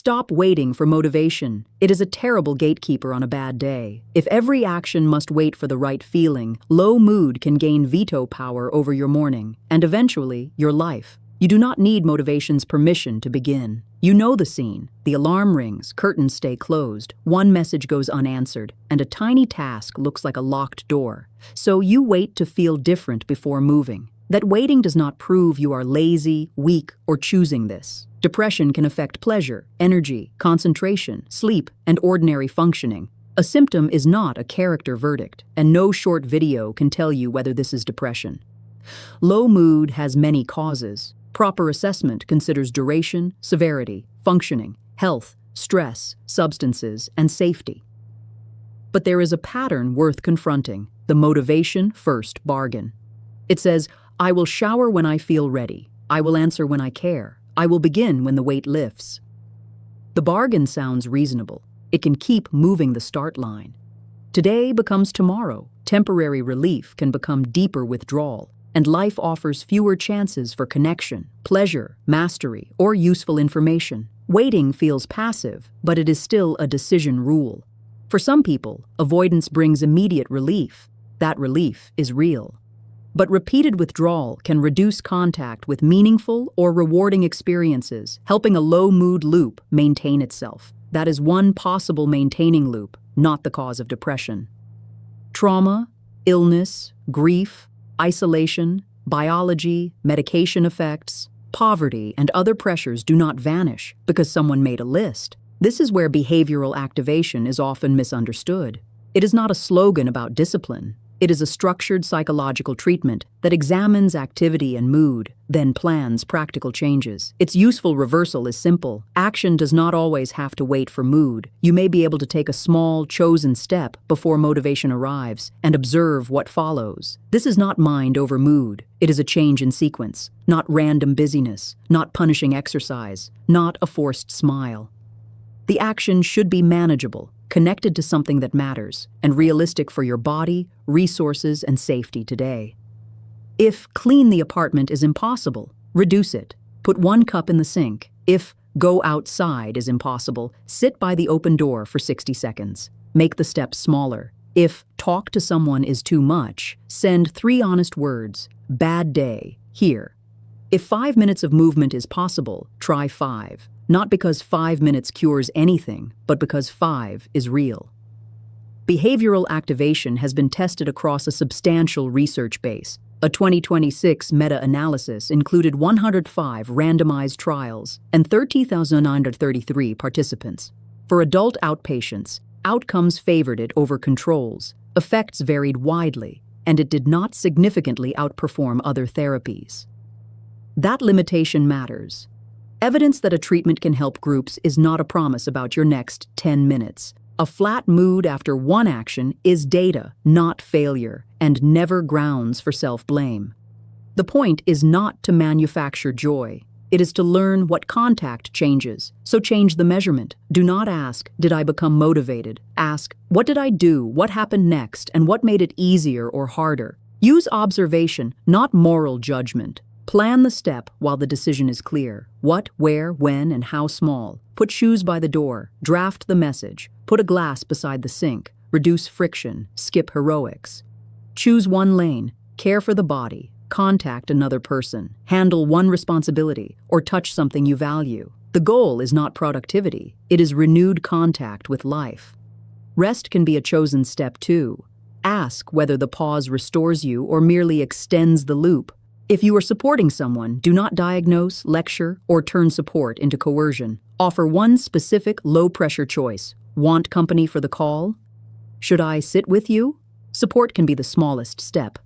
Stop waiting for motivation. It is a terrible gatekeeper on a bad day. If every action must wait for the right feeling, low mood can gain veto power over your morning, and eventually, your life. You do not need motivation's permission to begin. You know the scene. The alarm rings, curtains stay closed, one message goes unanswered, and a tiny task looks like a locked door. So you wait to feel different before moving. That waiting does not prove you are lazy, weak, or choosing this. Depression can affect pleasure, energy, concentration, sleep, and ordinary functioning. A symptom is not a character verdict, and no short video can tell you whether this is depression. Low mood has many causes. Proper assessment considers duration, severity, functioning, health, stress, substances, and safety. But there is a pattern worth confronting: the motivation first bargain. It says, I will shower when I feel ready. I will answer when I care. I will begin when the weight lifts. The bargain sounds reasonable. It can keep moving the start line. Today becomes tomorrow. Temporary relief can become deeper withdrawal, and life offers fewer chances for connection, pleasure, mastery, or useful information. Waiting feels passive, but it is still a decision rule. For some people, avoidance brings immediate relief. That relief is real. But repeated withdrawal can reduce contact with meaningful or rewarding experiences, helping a low-mood loop maintain itself. That is one possible maintaining loop, not the cause of depression. Trauma, illness, grief, isolation, biology, medication effects, poverty, and other pressures do not vanish because someone made a list. This is where behavioral activation is often misunderstood. It is not a slogan about discipline. It is a structured psychological treatment that examines activity and mood, then plans practical changes. Its useful reversal is simple. Action does not always have to wait for mood. You may be able to take a small, chosen step before motivation arrives and observe what follows. This is not mind over mood. It is a change in sequence, not random busyness, not punishing exercise, not a forced smile. The action should be manageable, connected to something that matters, and realistic for your body, resources, and safety today. If clean the apartment is impossible, reduce it. Put one cup in the sink. If go outside is impossible, sit by the open door for 60 seconds. Make the steps smaller. If talk to someone is too much, send 3 honest words. Bad day, here. If 5 minutes of movement is possible, try 5. Not because 5 minutes cures anything, but because 5 is real. Behavioral activation has been tested across a substantial research base. A 2026 meta-analysis included 105 randomized trials and 30,933 participants. For adult outpatients, outcomes favored it over controls, effects varied widely, and it did not significantly outperform other therapies. That limitation matters. Evidence that a treatment can help groups is not a promise about your next 10 minutes. A flat mood after one action is data, not failure, and never grounds for self-blame. The point is not to manufacture joy. It is to learn what contact changes. So change the measurement. Do not ask, did I become motivated? Ask, what did I do? What happened next? And what made it easier or harder? Use observation, not moral judgment. Plan the step while the decision is clear. What, where, when, and how small. Put shoes by the door. Draft the message. Put a glass beside the sink. Reduce friction. Skip heroics. Choose one lane. Care for the body. Contact another person. Handle one responsibility, or touch something you value. The goal is not productivity. It is renewed contact with life. Rest can be a chosen step too. Ask whether the pause restores you or merely extends the loop. If you are supporting someone, do not diagnose, lecture, or turn support into coercion. Offer one specific, low-pressure choice. Want company for the call? Should I sit with you? Support can be the smallest step.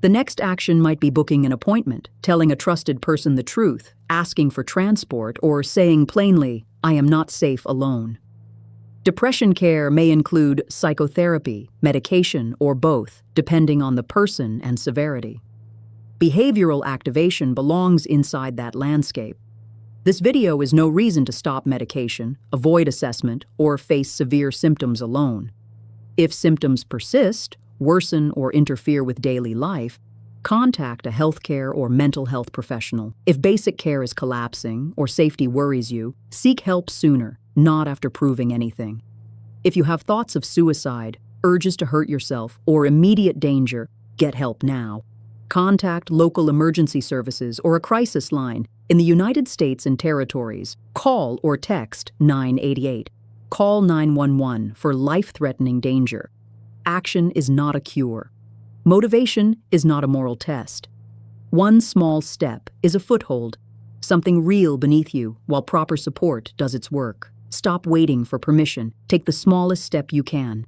The next action might be booking an appointment, telling a trusted person the truth, asking for transport, or saying plainly, I am not safe alone. Depression care may include psychotherapy, medication, or both, depending on the person and severity. Behavioral activation belongs inside that landscape. This video is no reason to stop medication, avoid assessment, or face severe symptoms alone. If symptoms persist, worsen, or interfere with daily life, contact a healthcare or mental health professional. If basic care is collapsing or safety worries you, seek help sooner, not after proving anything. If you have thoughts of suicide, urges to hurt yourself, or immediate danger, get help now. Contact local emergency services or a crisis line. In the United States and territories, call or text 988. Call 911 for life-threatening danger. Action is not a cure. Motivation is not a moral test. One small step is a foothold, something real beneath you while proper support does its work. Stop waiting for permission. Take the smallest step you can.